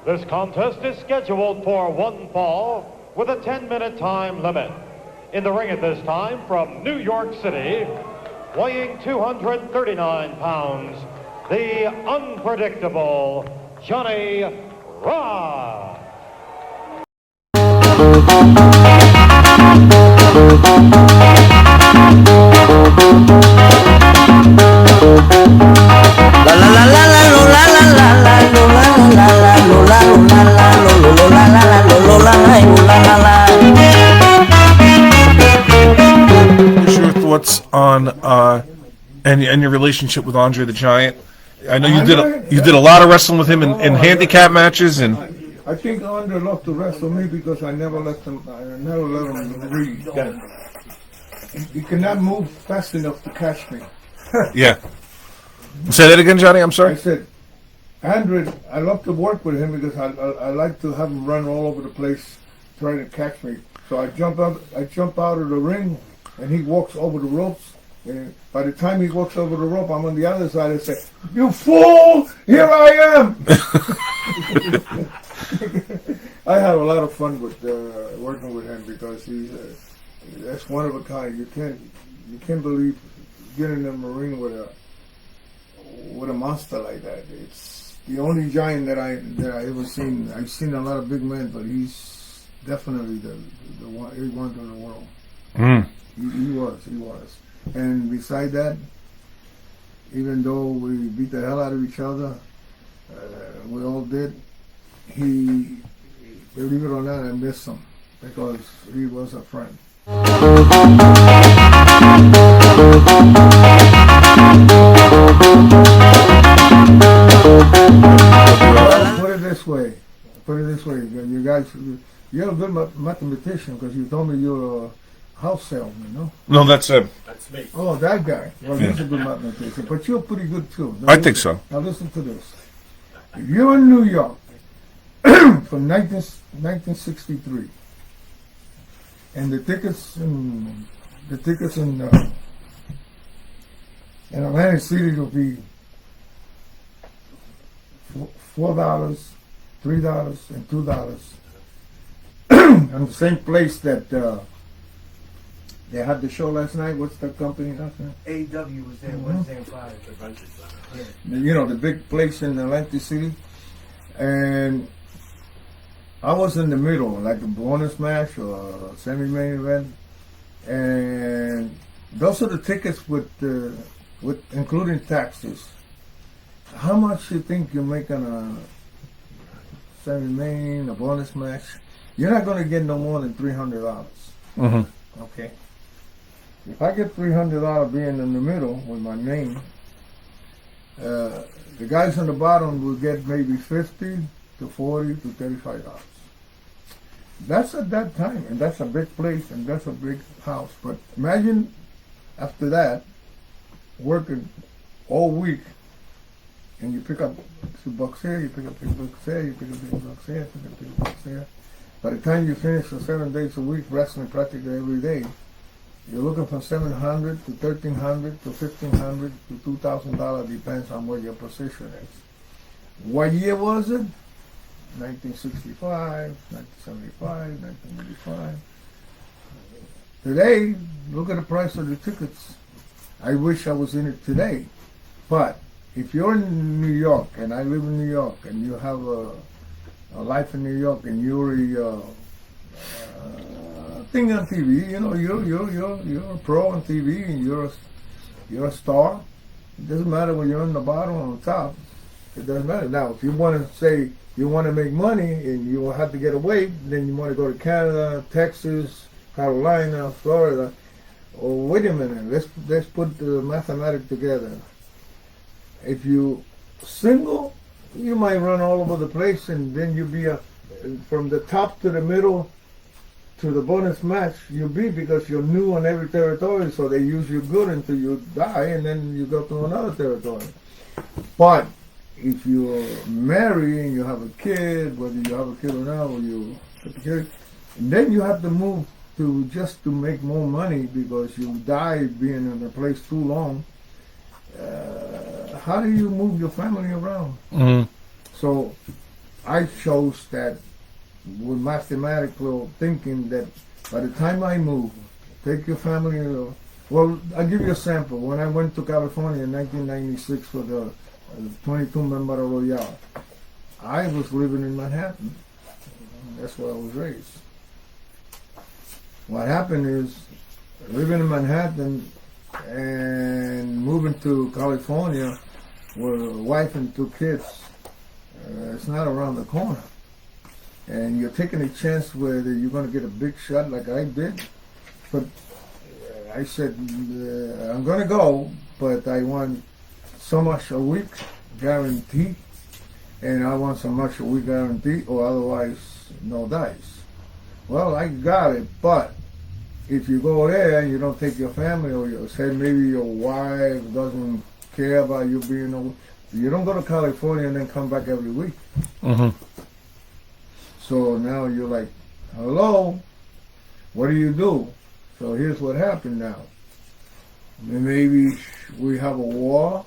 This contest is scheduled for one fall with a 10-minute time limit. In the ring at this time from New York City, weighing 239 pounds, the unpredictable Johnny Rodz. What's your thoughts on and your relationship with Andre the Giant? I know you did a lot of wrestling with him in handicap matches, and I think Andre loved to wrestle me because I never let him read. He cannot move fast enough to catch me. yeah. Say that again, Johnny. I'm I sorry. said, Andre, I love to work with him because I like to have him run all over the place trying to catch me. So I jump out of the ring, and he walks over the ropes. And by the time he walks over the rope, I'm on the other side and say, "You fool! Here I am!" I have a lot of fun with working with him because that's one of a kind. You can't believe getting in the ring with a monster like that. It's the only giant that I ever seen. I've seen a lot of big men, but he's definitely the one in the world. Mm. He was. And beside that, even though we beat the hell out of each other, we all did, believe it or not, I miss him because he was a friend. Put it this way, you guys, you're a good mathematician because you told me you're a house salesman, no? No, that's me. Oh, that guy. Well, he's a good mathematician, but you're pretty good too. I think so. Now listen to this. If you're in New York from 1963, and the tickets in Atlantic City will be $4, $3, and $2, and the same place that they had the show last night. What's that company last night? AW was there Wednesday and Friday. You know, the big place in Atlantic City. And I was in the middle, like a bonus match or a semi-main event. And those are the tickets with including taxes. How much you think you make on a semi-main, a bonus match? You're not going to get no more than $300. Mm-hmm. Okay. If I get $300 being in the middle with my name, the guys on the bottom will get maybe $50 to $40 to $35. That's at that time, and that's a big place, and that's a big house. But imagine after that, working all week, and you pick up $2 here, you pick up $2 here, you pick up $2 here, pick up $2 here. By the time you finish the 7 days a week, wrestling practically every day, you're looking from $700 to $1,300 to $1,500 to $2,000, depends on what your position is. What year was it? 1965, 1975, 1985. Today, look at the price of the tickets. I wish I was in it today. But if you're in New York, and I live in New York, and you have a life in New York, and you're a thing on TV, you know, you're a pro on TV, and you're a star. It doesn't matter whether you're on the bottom or on the top. It doesn't matter. Now, if you want to say you want to make money and you will have to get away, then you want to go to Canada, Texas, Carolina, Florida. Oh, wait a minute. Let's put the mathematics together. If you single, you might run all over the place, and then you'll be from the top to the middle to the bonus match. You'll be because you're new on every territory, so they use you good until you die, and then you go to another territory. But if you marry and you have a kid, whether you have a kid or not, or you have a kid, and then you have to move to just to make more money because you die being in a place too long. How do you move your family around? Mm-hmm. So I chose that with mathematical thinking that by the time I move, take your family. Well, I'll give you a sample. When I went to California in 1996 for the 22-member Royale, I was living in Manhattan. That's where I was raised. What happened is, living in Manhattan and moving to California with a wife and 2 kids, it's not around the corner. And you're taking a chance whether you're going to get a big shot like I did. But I said, I'm going to go, but I want so much a week guaranteed, and I want so much a week guaranteed, or otherwise no dice. Well, I got it, but if you go there and you don't take your family, or you say maybe your wife doesn't care about you being away, you don't go to California and then come back every week. Mm-hmm. So now you're like, hello, what do you do? So here's what happened now. Maybe we have a war.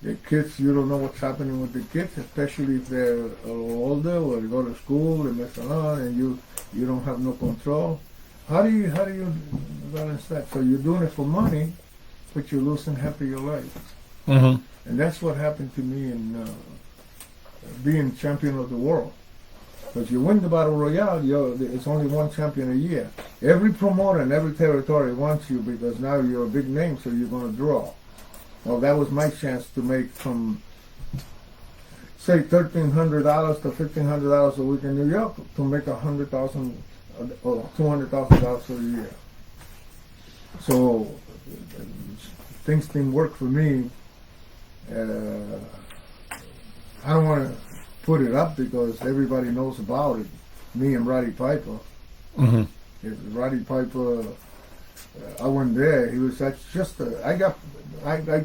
The kids, you don't know what's happening with the kids, especially if they're a little older or they go to school, they mess around, and you don't have no control. How do you balance that? So you're doing it for money, but you're losing half of your life. Mm-hmm. And that's what happened to me in being champion of the world. Because you win the Battle Royale, it's only one champion a year. Every promoter in every territory wants you because now you're a big name, so you're going to draw. Well, that was my chance to make from, say, $1,300 to $1,500 a week in New York to make $100,000 or $200,000 a year. So things didn't work for me. I don't want to put it up because everybody knows about it. Me and Roddy Piper. Mm-hmm. Roddy Piper, I went there. He was I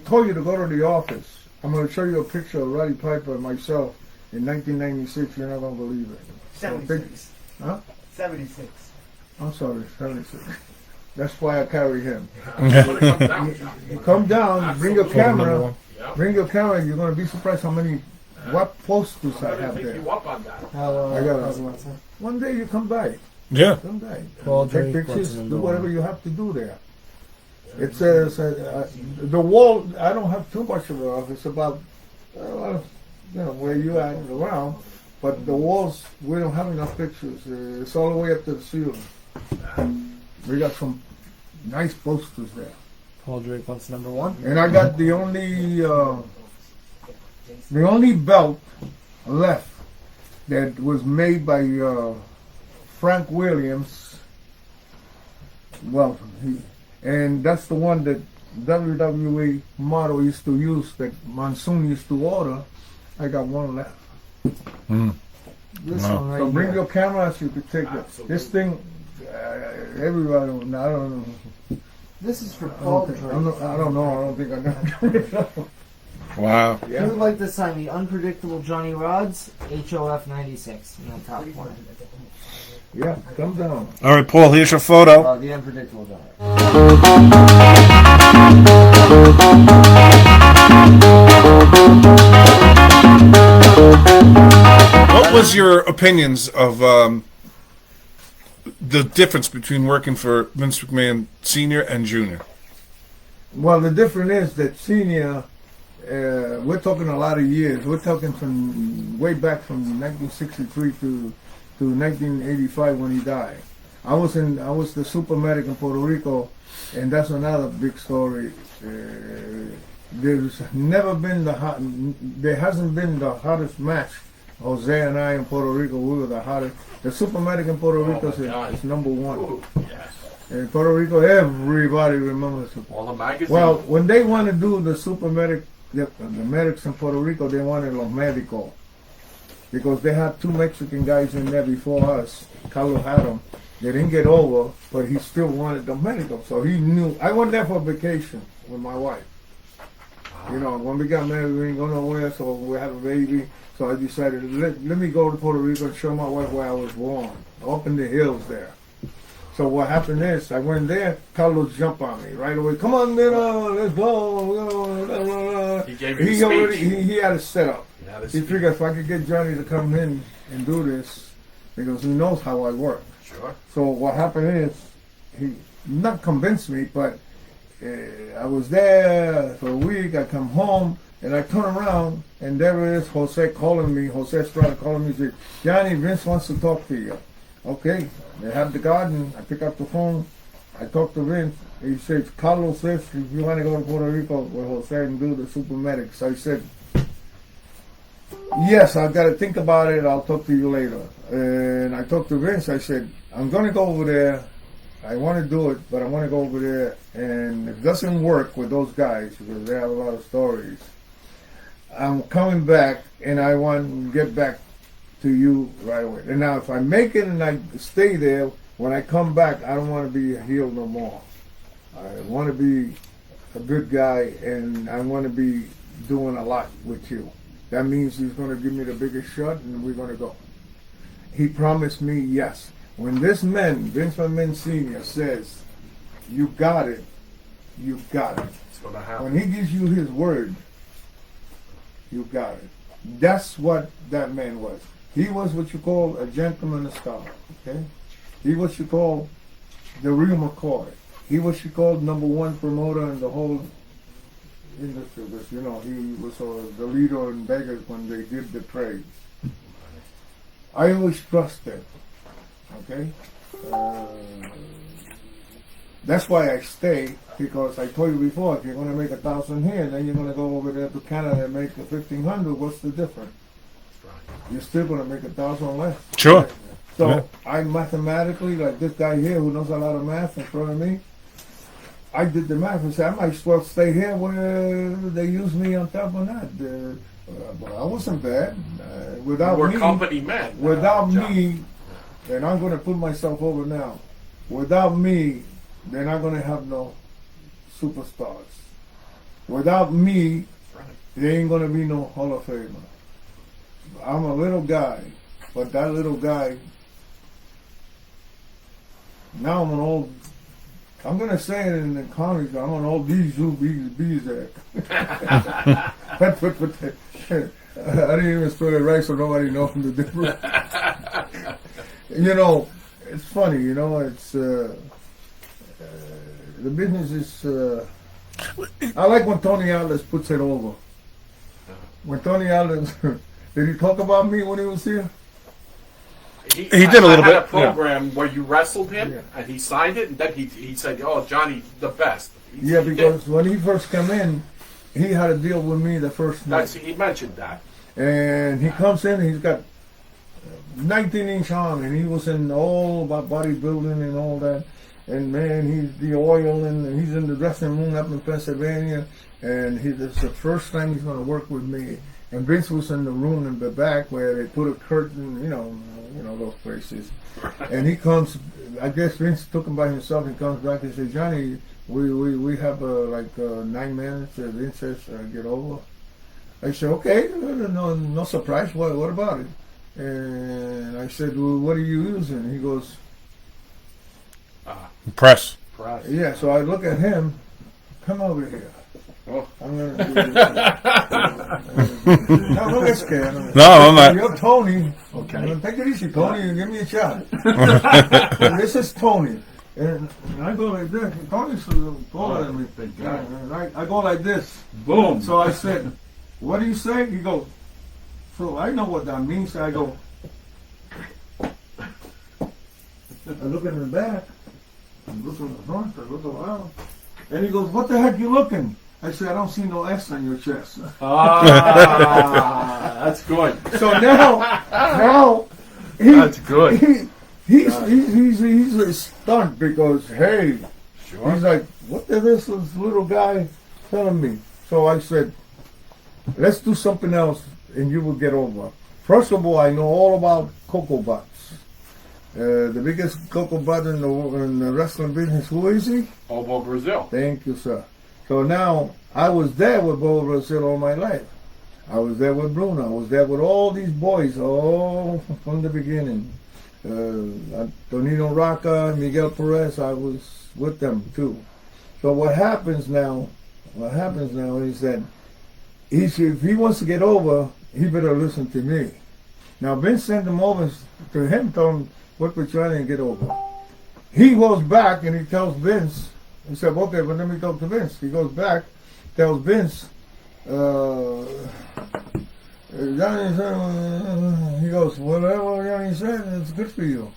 told you to go to the office. I'm going to show you a picture of Roddy Piper and myself in 1996. You're not going to believe it. 76. Huh? 76. I'm sorry, 76. That's why I carry him. Mm-hmm. You come down, bring your camera. Bring your camera. You're going to be surprised how many posters I have there. I got one day you come by. Yeah. Come by. Well, Take pictures. Do whatever you have to do there. It says the wall. I don't have too much of it. It's about where you at around, but the walls we don't have enough pictures. It's all the way up to the ceiling. We got some nice posters there. Paul Drake wants number 1. And I got the only belt left that was made by Frank Williams. Well, and that's the one that WWE model used to use, that Monsoon used to order. I got one left. Mm. This Wow. one right So bring here. your camera so you can take it. This thing, everybody, I don't know. This is for I Paul don't Drake. think, I don't know. I don't think I know. Wow. You would like to sign the unpredictable Johnny Rodz, HOF 96 in the top corner. Yeah, come down. All right, Paul, here's your photo. The unpredictable Johnny. What was your opinions of the difference between working for Vince McMahon Sr. and Jr.? Well, the difference is that Senior, we're talking a lot of years. We're talking from way back from 1963 to 1985 when he died. I was the super medic in Puerto Rico, and that's another big story. There's never been there hasn't been the hottest match. Jose and I in Puerto Rico, we were the hottest. The super medic in Puerto Rico is number 1. Ooh, yes. In Puerto Rico, everybody remembers it. All the magazines. Well, when they want to do the super medic, the medics in Puerto Rico, they wanted Los Medicos. Because they had 2 Mexican guys in there before us. Carlos had them. They didn't get over, but he still wanted the medical. So he knew. I went there for vacation with my wife. You know, when we got married, we didn't go nowhere, so we had a baby. So I decided, let me go to Puerto Rico and show my wife where I was born, up in the hills there. So what happened is, I went there, Carlos jumped on me right away. Come on, Nino, let's go. He gave you a speech. He had it set up. Yeah. At his He feet. figured if I could get Johnny to come in and do this, because he knows how I work. Sure. So what happened is, he not convinced me, but I was there for a week. I come home and I turn around and there is Jose calling me. Jose Estrada calling me. He said, "Johnny, Vince wants to talk to you." Okay, they have the garden. I pick up the phone. I talk to Vince. He says, "Carlos says if you want to go to Puerto Rico with Jose and do the Supermedics." I said, "Yes, I've got to think about it. I'll talk to you later." And I talked to Vince. I said, "I'm going to go over there. I want to do it, but I want to go over there. And if it doesn't work with those guys, because they have a lot of stories, I'm coming back, and I want to get back to you right away. And now, if I make it and I stay there, when I come back, I don't want to be a heel no more. I want to be a good guy, and I want to be doing a lot with you. That means he's going to give me the biggest shot, and we're going to go." He promised me yes. When this man, Vince McMahon Sr., says, "You got it, you got it." It's going to happen. When he gives you his word, you got it. That's what that man was. He was what you call a gentleman of star, okay? He was what you call the real McCoy. He was what you call #1 promoter in the whole industry. Because, you know, he was the leader in Vegas when they did the trades. I always trusted, okay? That's why I stay, because I told you before, if you're going to make 1,000 here, then you're going to go over there to Canada and make 1,500. What's the difference? You're still going to make 1,000 less. Sure. So Yeah. I mathematically, like this guy here who knows a lot of math in front of me, I did the math and said I might as well stay here where they use me on top of that. But I wasn't bad. Without We're me, company men. without John. me, and I'm going to put myself over now. Without me, they're not going to have no superstars. Without me, there ain't going to be no Hall of Famer. I'm a little guy, but that little guy, now I'm an old, I'm going to say it in the comics, I'm an old Bezak. I didn't even spell it right so nobody knows the difference. You know, it's funny, you know, it's, the business is, I like when Tony Atlas puts it over. When Tony Atlas, did he talk about me when he was here? He did a little I had bit, a program where you wrestled him, Yeah. and he signed it, and then he said, "Oh, Johnny, the best." Yeah, He because did. when he first came in, he had a deal with me the first night. He mentioned that. And he comes in, he's got 19-inch arm, and he was in all about bodybuilding and all that. And man, he's the oil, and he's in the dressing room up in Pennsylvania. And it's the first time he's going to work with me. And Vince was in the room in the back where they put a curtain, you know those places. And he comes, I guess Vince took him by himself. He comes back and says, "Johnny, we have 9 minutes." Vince says, "Get over." I said, "Okay, no surprise. What about it?" And I said, "Well, what are you using?" He goes, Press. "Yeah." So I look at him. "Come over here. Oh. I'm gonna do this." No, don't get scared. No, I'm not. You're Tony. Okay. Take it easy, Tony, and give me a shot. This is Tony. And I go like this. Tony's a little taller than me. And I go like this. Boom. So I said, "What do you say?" He goes, "So I know what that means." I go, I look in the back. I look in the front. I look around. And he goes, "What the heck you looking?" I said, "I don't see no S on your chest." That's good. So now That's good. He's stunned because hey, Sure. he's like, "What is this little guy telling me?" So I said, "Let's do something else, and you will get over." First of all, I know all about cocoa butts. The biggest cocoa butt in the wrestling business. Who is he? Bobo Brazil. Thank you, sir. So now I was there with Bobo Brazil all my life. I was there with Bruno. I was there with all these boys, all from the beginning. Antonino Rocca, Miguel Perez, I was with them too. So what happens now is that if he wants to get over, he better listen to me. Now Vince sent him over to him, told him work with Johnny and get over. He goes back and he tells Vince. He said, okay, but let me talk to Vince. He goes back, tells Vince. Johnny said, he goes, whatever Johnny said, it's good for you.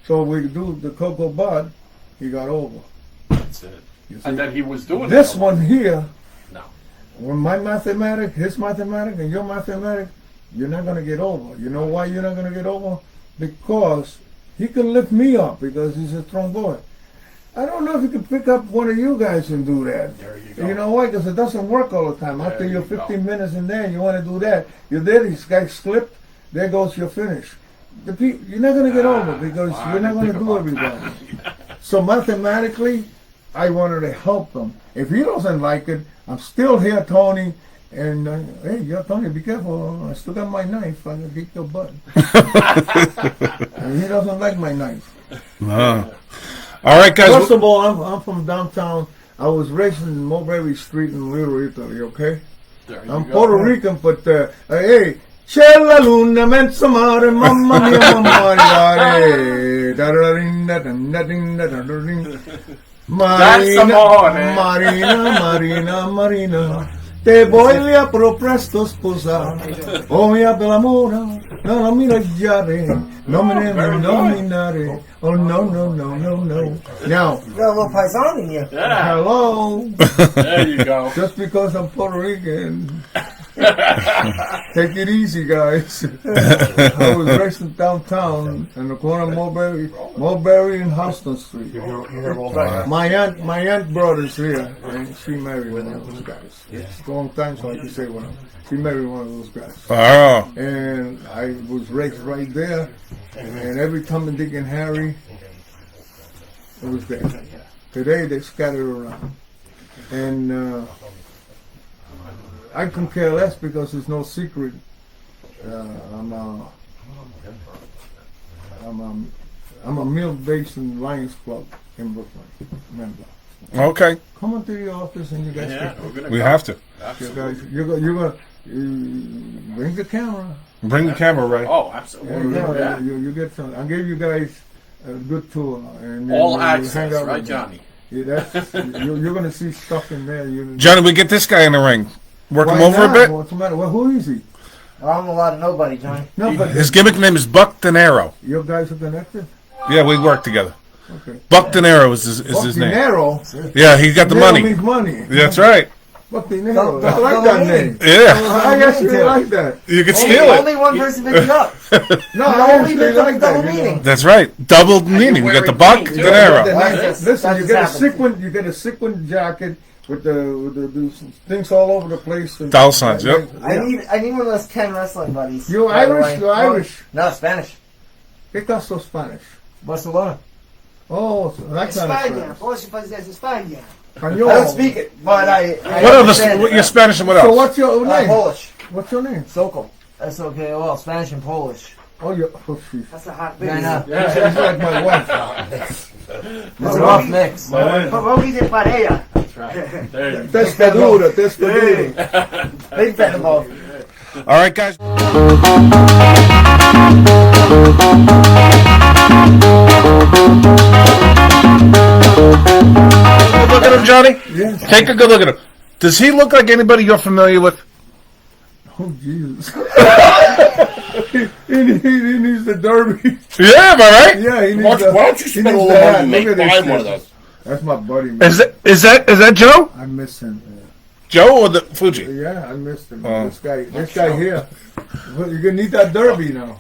So we do the Cocoa Bud, he got over. That's it. And then he was doing this it. one here, No. when my mathematic, his mathematic, and your mathematic, you're not going to get over. You know why you're not going to get over? Because he can lift me up because he's a strong boy. I don't know if he can pick up one of you guys and do that. There you go. You know why? Because it doesn't work all the time. After There you're you go. 15 minutes in there and you want to do that, you're there, these guys slipped, there goes your finish. You're not going to get over because I you're not going to didn't do think about everybody. So mathematically, I wanted to help him. If he doesn't like it, I'm still here, Tony. And hey, yo, Tony, be careful. I still got my knife. I'm gonna kick your butt. And he doesn't like my knife. No. All right, guys. First of all, I'm from downtown. I was raised in Mulberry Street in Little Italy. Okay, There you I'm go. Puerto Rican, but hey. C'è la luna mezzo mare, mamma mia, mamma mia. Marina, te voglio pro presto sposare. Oh mia bella mona, non mi lasciare, non me ne nominare. Oh no. Now, You got a little paisan in you. Yeah. hello, There you go. just because I'm Puerto Rican. Take it easy, guys. I was raised in downtown in the corner of Mulberry and Houston Street. My aunt brother's here, and she married one of those guys. It's a long time, so I can say one. She married one of those guys. Oh. And I was raised right there, and every Tom and Dick and Harry, it was there. Today they scattered around, and I can care less because there's no secret. I'm a Mill Basin Lions Club in Brooklyn member. Okay. Come on to the office and you guys Yeah, can. we're gonna We go. have to. You Absolutely. guys, you're gonna bring the camera. Bring the camera, Ray. Oh, Yeah, absolutely. yeah, you get some. I'll give you guys a good tour. And All you access, hang out right, with me. Johnny? Yeah, you're gonna see stuff in there. Johnny, we get this guy in the ring. Work him Why over not? a bit. What's the matter? Well, who is he? I'm a lot of nobody, Johnny. No, but His gimmick name is Buck De Niro. your guys are connected. Yeah, we work together. Okay. Buck De Niro is his name. Dinero. Yeah, he got the Dinero money. means money. That's right. Buck Dinero. The- I like the that name. name. Yeah. I actually like that. You can steal it. Only one person picked it up. No, I Only actually been like double that. you know. meaning. That's right. Double meaning. We got the Buck De wearing green, too. Niro. That's Listen, you just get a happened. sequin. You get a sequin jacket with the things all over the place. And, Dollar signs, yep. I need one of those 10 wrestling buddies. You by the Irish? way. You Irish? No, Spanish. ¿Qué caso Spanish? Barcelona. Oh, so that's not España, posso fazer España? Español. I don't speak it, but I What understand other? it. You're Spanish and what So else? what's your name? Polish. What's your name? Sokol. S-O-K-O-L. Spanish and Polish. Oh, you. Oh, sheesh. That's a hot Yeah, I business. know. She's like my wife. It's a rough mix. Vamos de pareja. That's right. There you go. Testadura, testadura. Big fat involved. All right, guys. Look at him, Johnny. Yeah. Take a good look at him. Does he look like anybody you're familiar with? Oh, Jesus. he needs the derby. Yeah, am I right? Yeah, he needs Why the. don't you he spend a needs little the money hat. and Look make at this buy one of shit. those? That's my buddy, man. Is that Joe? I miss him. Joe or the Fuji? Yeah, I missed him. Oh. This guy here. Well, you're gonna need that derby now.